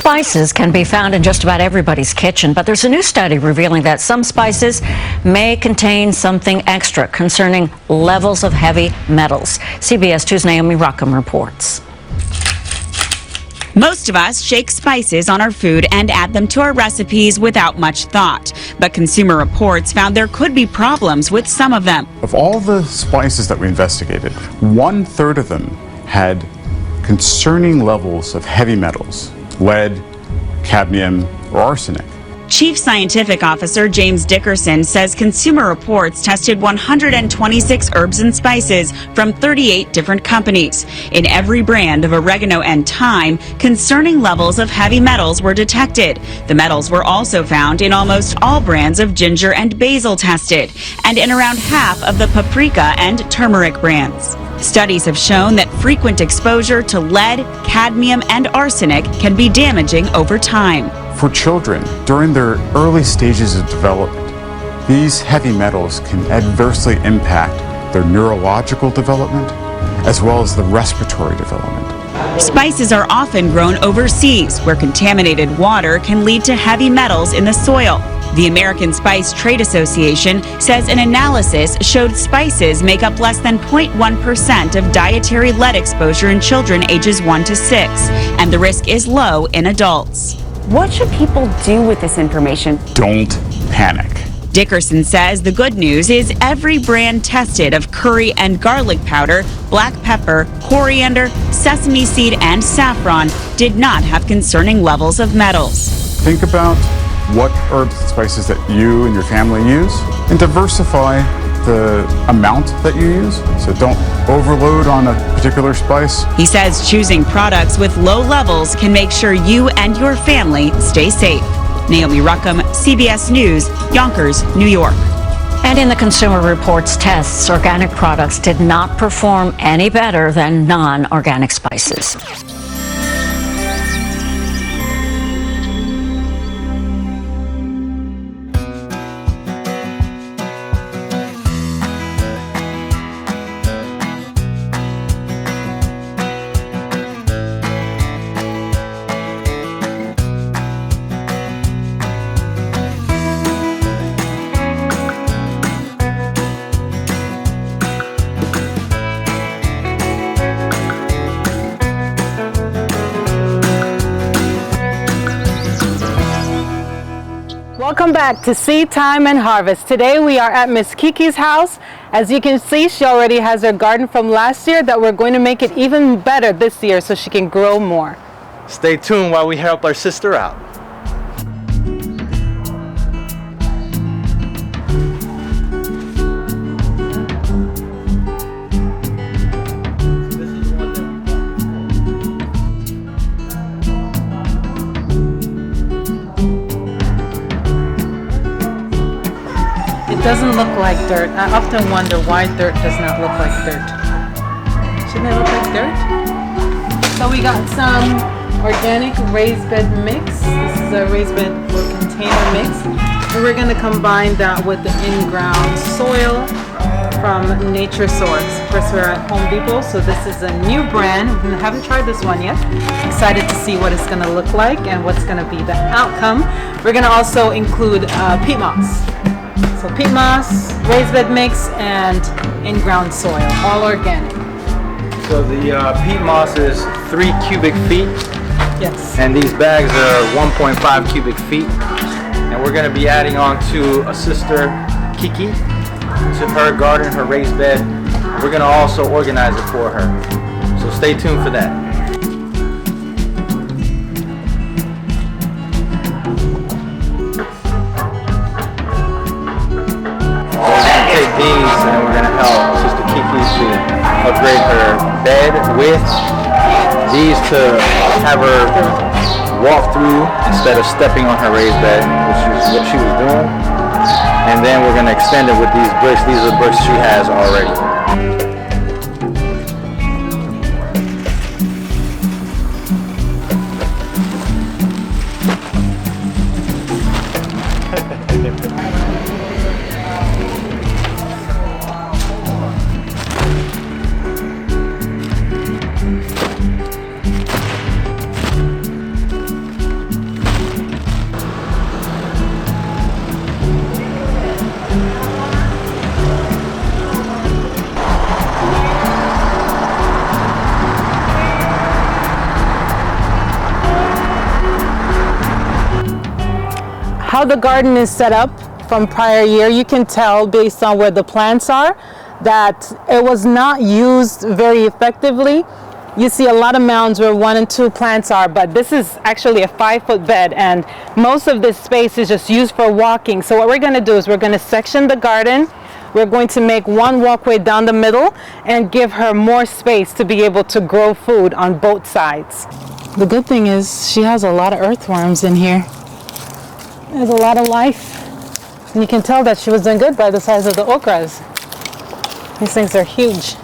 Spices can be found in just about everybody's kitchen, but there's a new study revealing that some spices may contain something extra concerning levels of heavy metals. CBS 2's Naomi Ruckham reports. Most of us shake spices on our food and add them to our recipes without much thought. But Consumer Reports found there could be problems with some of them. Of all the spices that we investigated, 1/3 of them had concerning levels of heavy metals, lead, cadmium, or arsenic. Chief Scientific Officer James Dickerson says Consumer Reports tested 126 herbs and spices from 38 different companies. In every brand of oregano and thyme, concerning levels of heavy metals were detected. The metals were also found in almost all brands of ginger and basil tested, and in around half of the paprika and turmeric brands. Studies have shown that frequent exposure to lead, cadmium, and arsenic can be damaging over time. For children, during their early stages of development, these heavy metals can adversely impact their neurological development as well as the respiratory development. Spices are often grown overseas, where contaminated water can lead to heavy metals in the soil. The American Spice Trade Association says an analysis showed spices make up less than 0.1% of dietary lead exposure in children ages 1 to 6, and the risk is low in adults. What should people do with this information? Don't panic. Dickerson says the good news is every brand tested of curry and garlic powder, black pepper, coriander, sesame seed, and saffron did not have concerning levels of metals. Think about what herbs and spices that you and your family use and diversify the amount that you use. So don't overload on a particular spice. He says choosing products with low levels can make sure you and your family stay safe. Naomi Ruckham, CBS News, Yonkers, New York. And in the Consumer Reports tests, organic products did not perform any better than non-organic spices. Welcome back to Seed Time and Harvest. Today we are at Miss Kiki's house. As you can see, she already has her garden from last year that we're going to make it even better this year so she can grow more. Stay tuned while we help our sister out. It doesn't look like dirt. I often wonder why dirt does not look like dirt. Shouldn't it look like dirt? So we got some organic raised bed mix. This is a raised bed or container mix. And we're going to combine that with the in-ground soil from Nature Source. Of course, we're at Home Depot, so this is a new brand. We haven't tried this one yet. Excited to see what it's going to look like and what's going to be the outcome. We're going to also include peat moss. So peat moss, raised bed mix, and in-ground soil, all organic. So the peat moss is 3 cubic feet. Yes. And these bags are 1.5 cubic feet. And we're going to be adding on to a Sister Kiki, to her garden, her raised bed. We're going to also organize it for her. So stay tuned for that. These, and we're going to help Sister Kiki to upgrade her bed with these to have her walk through instead of stepping on her raised bed, which is what she was doing. And then we're going to extend it with these bricks. These are the bricks she has already. how the garden is set up from prior year, you can tell based on where the plants are that it was not used very effectively. You see a lot of mounds where 1 and 2 plants are, but this is actually a 5-foot bed, and most of this space is just used for walking. So what we're going to do is we're going to section the garden. We're going to make one walkway down the middle and give her more space to be able to grow food on both sides. The good thing is she has a lot of earthworms in here. There's a lot of life. And you can tell that she was doing good by the size of the okras. These things are huge.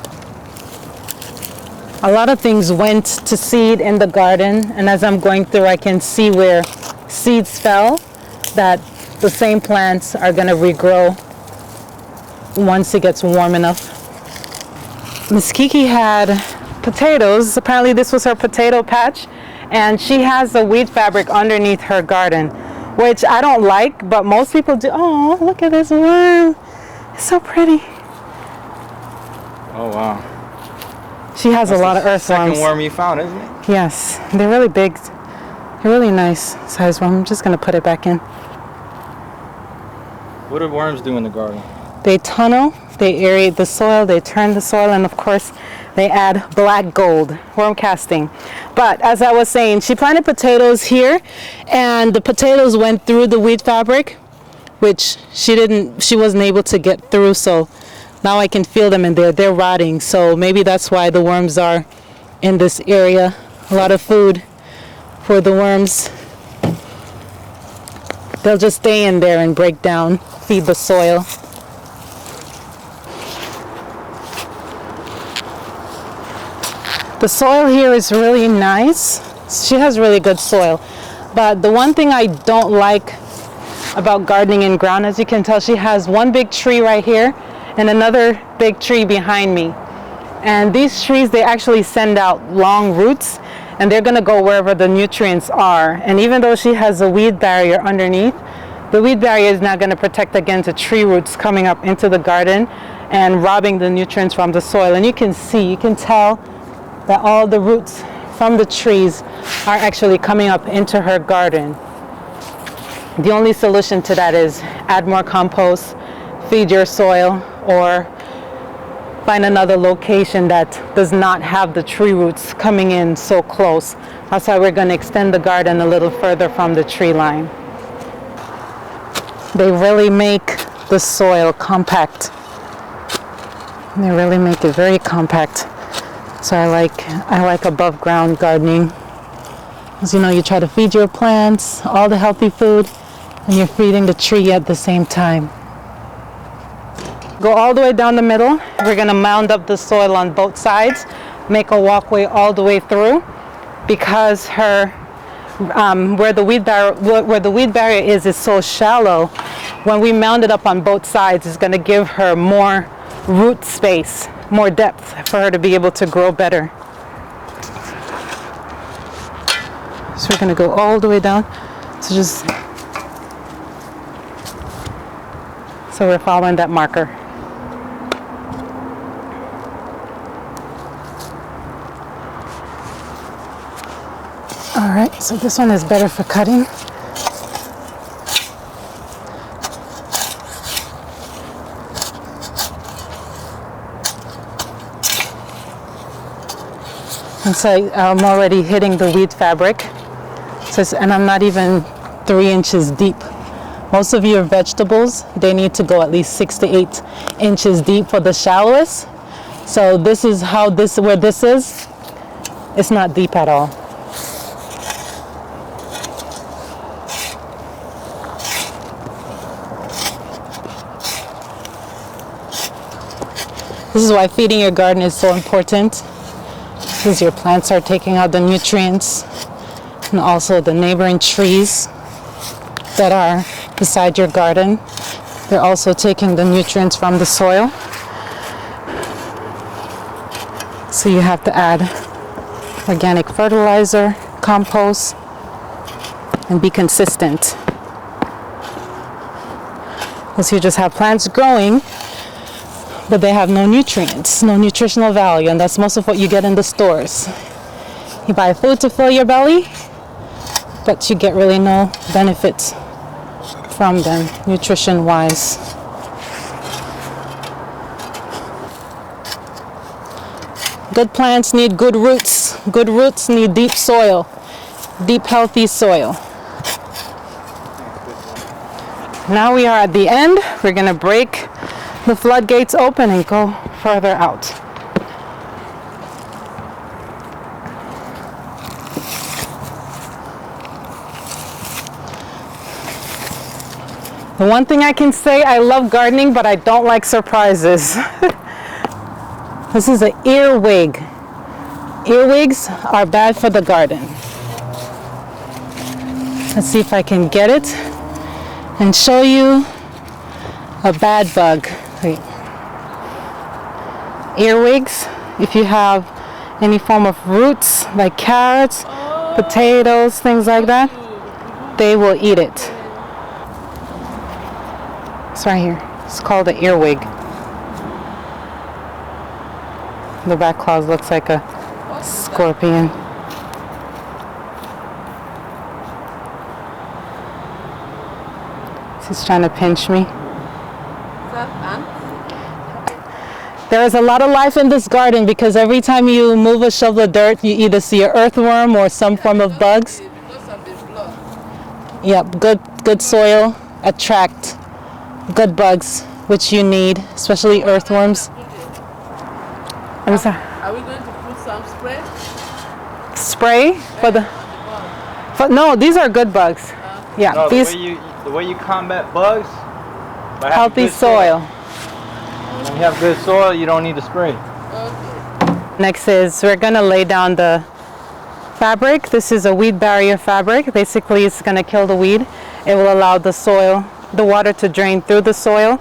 A lot of things went to seed in the garden, and as I'm going through, I can see where seeds fell, that the same plants are going to regrow once it gets warm enough. Miss Kiki had potatoes. Apparently this was her potato patch, and she has the weed fabric underneath her garden, which I don't like, but most people do. Oh, look at this worm. It's so pretty. Oh, wow. She has a lot of earthworms. Second worm you found, isn't it? Yes, they're really big. They're really nice size worm. I'm just going to put it back in. What do worms do in the garden? They tunnel, they aerate the soil, they turn the soil, and of course they add black gold, worm casting. But as I was saying, she planted potatoes here, and the potatoes went through the weed fabric, which she wasn't able to get through, so now I can feel them in there. They're rotting, so maybe that's why the worms are in this area. A lot of food for the worms. They'll just stay in there and break down, feed the soil. The soil here is really nice. She has really good soil. But the one thing I don't like about gardening in ground, as you can tell, she has one big tree right here and another big tree behind me. And these trees, they actually send out long roots, and they're gonna go wherever the nutrients are. And even though she has a weed barrier underneath, the weed barrier is not gonna protect against the tree roots coming up into the garden and robbing the nutrients from the soil. And you can tell that all the roots from the trees are actually coming up into her garden. The only solution to that is add more compost, feed your soil, or find another location that does not have the tree roots coming in so close. That's why we're going to extend the garden a little further from the tree line. They really make the soil compact. They really make it very compact. So I like above ground gardening. As you know, you try to feed your plants all the healthy food, and you're feeding the tree at the same time. Go all the way down the middle. We're gonna mound up the soil on both sides, make a walkway all the way through, because where the weed barrier is so shallow. When we mound it up on both sides, it's gonna give her more root space, more depth for her to be able to grow better. So we're gonna go all the way down. So we're following that marker. All right, so this one is better for cutting. And so I'm already hitting the weed fabric. And I'm not even 3 inches deep. Most of your vegetables, they need to go at least 6 to 8 inches deep for the shallowest. So this is where this is, it's not deep at all. This is why feeding your garden is so important, because your plants are taking out the nutrients, and also the neighboring trees that are beside your garden, they're also taking the nutrients from the soil. So you have to add organic fertilizer, compost, and be consistent. Because you just have plants growing, but they have no nutrients, no nutritional value, and that's most of what you get in the stores. You buy food to fill your belly, but you get really no benefits from them, nutrition-wise. Good plants need good roots. Good roots need deep soil, deep, healthy soil. Now we are at the end. We're gonna break the floodgates open and go further out. The one thing I can say, I love gardening, but I don't like surprises. This is an earwig. Earwigs are bad for the garden. Let's see if I can get it and show you a bad bug. Wait. Earwigs, if you have any form of roots like carrots, potatoes, things like that, they will eat it. It's right here. It's called an earwig. The back claws looks like a scorpion. He's trying to pinch me. There is a lot of life in this garden because every time you move a shovel of dirt, you either see an earthworm or some form of bugs. Yep, good soil attract good bugs, which you need, especially earthworms. I'm sorry. Are we going to put some spray? Spray for the? No, these are good bugs. Yeah, No, these the way you combat bugs, by having healthy good soil. When you have good soil, you don't need to spray. Next is we're gonna lay down the fabric. This is a weed barrier fabric. Basically, it's gonna kill the weed. It will allow the soil, the water to drain through the soil.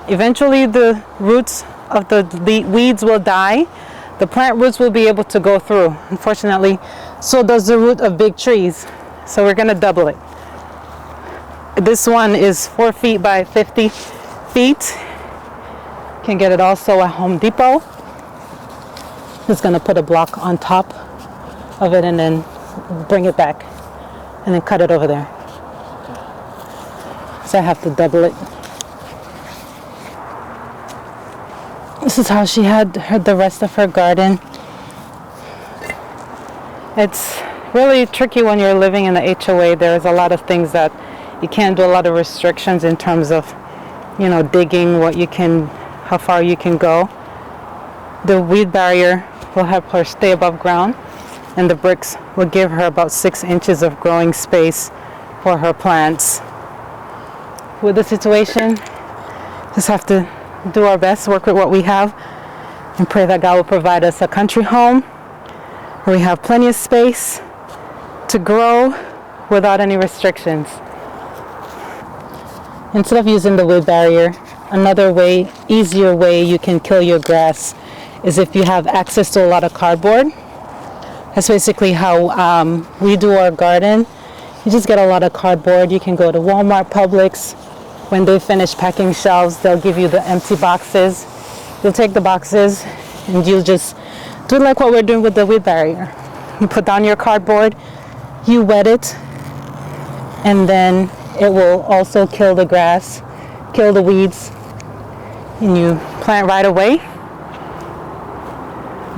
Eventually, the roots of the weeds will die. The plant roots will be able to go through. Unfortunately, so does the root of big trees. So we're gonna double it. This one is 4 feet by 50 feet. Can get it also at Home Depot. Just gonna put a block on top of it and then bring it back and then cut it over there. So I have to double it. This is how she had the rest of her garden. It's really tricky when you're living in the HOA. There's a lot of things that you can't do, a lot of restrictions in terms of, you know, digging, what you can, how far you can go. The weed barrier will help her stay above ground, and the bricks will give her about 6 inches of growing space for her plants. With the situation, just have to do our best, work with what we have, and pray that God will provide us a country home where we have plenty of space to grow without any restrictions. Instead of using the weed barrier, another way, easier way you can kill your grass is if you have access to a lot of cardboard. That's basically how we do our garden. You just get a lot of cardboard. You can go to Walmart, Publix. When they finish packing shelves, they'll give you the empty boxes. You'll take the boxes and you just do like what we're doing with the weed barrier. You put down your cardboard, you wet it, and then it will also kill the grass, kill the weeds, and you plant right away.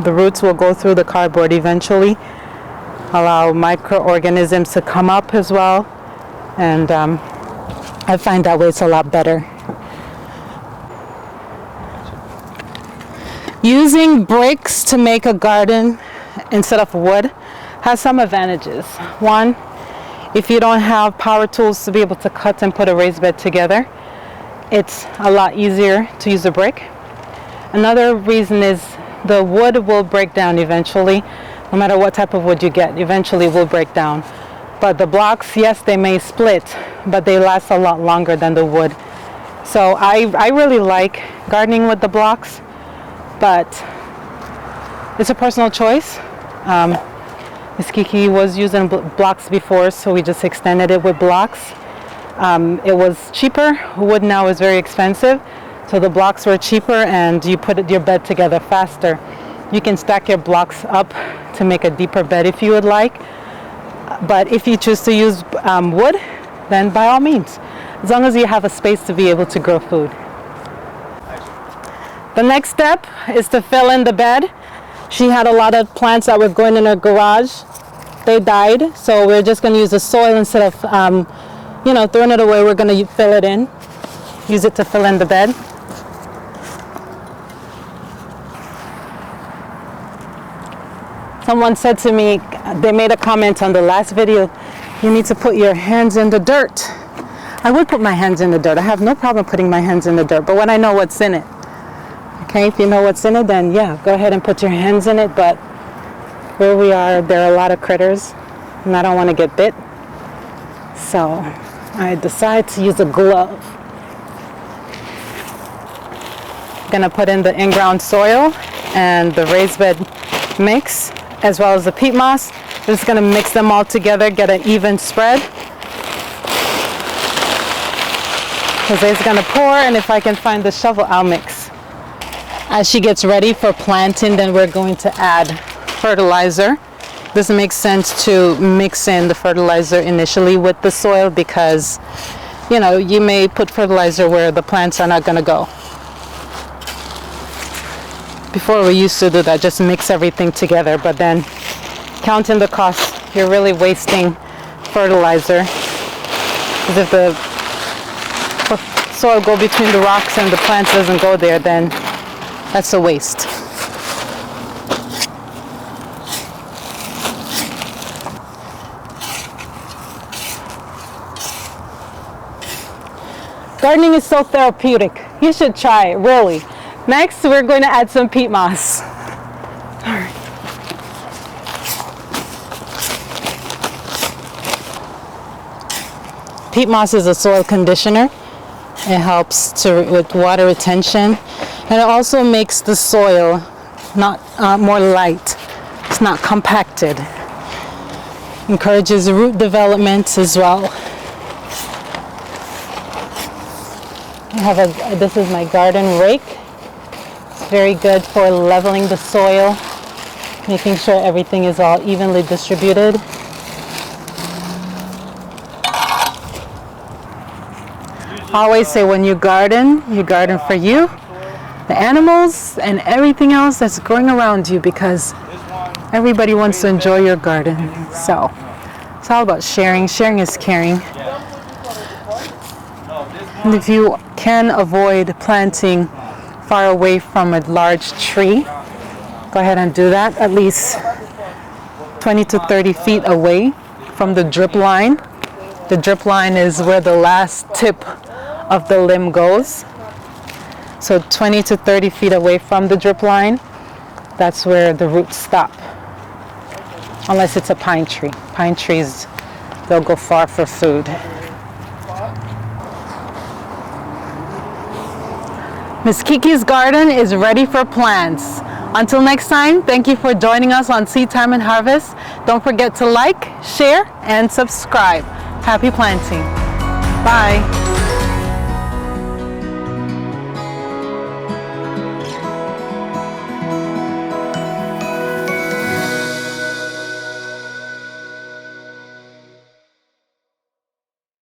The roots will go through the cardboard eventually, allow microorganisms to come up as well, and I find that way it's a lot better. Using bricks to make a garden instead of wood has some advantages. One, if you don't have power tools to be able to cut and put a raised bed together, it's a lot easier to use a brick. Another reason is the wood will break down eventually. No matter what type of wood you get, eventually will break down. But the blocks, yes, they may split, but they last a lot longer than the wood. So I really like gardening with the blocks, but it's a personal choice. Ms. Kiki was using blocks before, so we just extended it with blocks. It was cheaper. Wood now is very expensive, so the blocks were cheaper and you put your bed together faster. You can stack your blocks up to make a deeper bed if you would like. But if you choose to use wood, then by all means. as long as you have a space to be able to grow food. The next step is to fill in the bed. She had a lot of plants that were going in her garage. They died, so we're just going to use the soil instead of throwing it away. We're going to fill it in, use it to fill in the bed. Someone said to me, they made a comment on the last video, you need to put your hands in the dirt. I would put my hands in the dirt. I have no problem putting my hands in the dirt, but when I know what's in it. Okay, if you know what's in it, then yeah, go ahead and put your hands in it. But where we are, there are a lot of critters, and I don't want to get bit. So I decided to use a glove. I'm gonna put in the in-ground soil and the raised bed mix, as well as the peat moss. I'm just gonna mix them all together, get an even spread. Jose's gonna pour, and if I can find the shovel, I'll mix. As she gets ready for planting, then we're going to add fertilizer. This makes sense to mix in the fertilizer initially with the soil because, you may put fertilizer where the plants are not gonna go. Before we used to do that, just mix everything together, but then counting the cost, you're really wasting fertilizer. Because if the soil go between the rocks and the plants doesn't go there, then that's a waste. Gardening is so therapeutic. You should try it, really. Next, we're going to add some peat moss. Peat moss is a soil conditioner. It helps with water retention, and it also makes the soil more light. It's not compacted. Encourages root development as well. This is my garden rake. It's very good for leveling the soil, making sure everything is all evenly distributed. I always say when you garden for you, the animals, and everything else that's growing around you, because everybody wants to enjoy your garden. So it's all about sharing. Sharing is caring. And if you can avoid planting far away from a large tree, go ahead and do that, at least 20 to 30 feet away from the drip line. The drip line is where the last tip of the limb goes. So 20 to 30 feet away from the drip line, that's where the roots stop. Unless it's a pine tree. Pine trees, they'll go far for food. Miss Kiki's garden is ready for plants. Until next time, thank you for joining us on Seed Time and Harvest. Don't forget to like, share, and subscribe. Happy planting. Bye.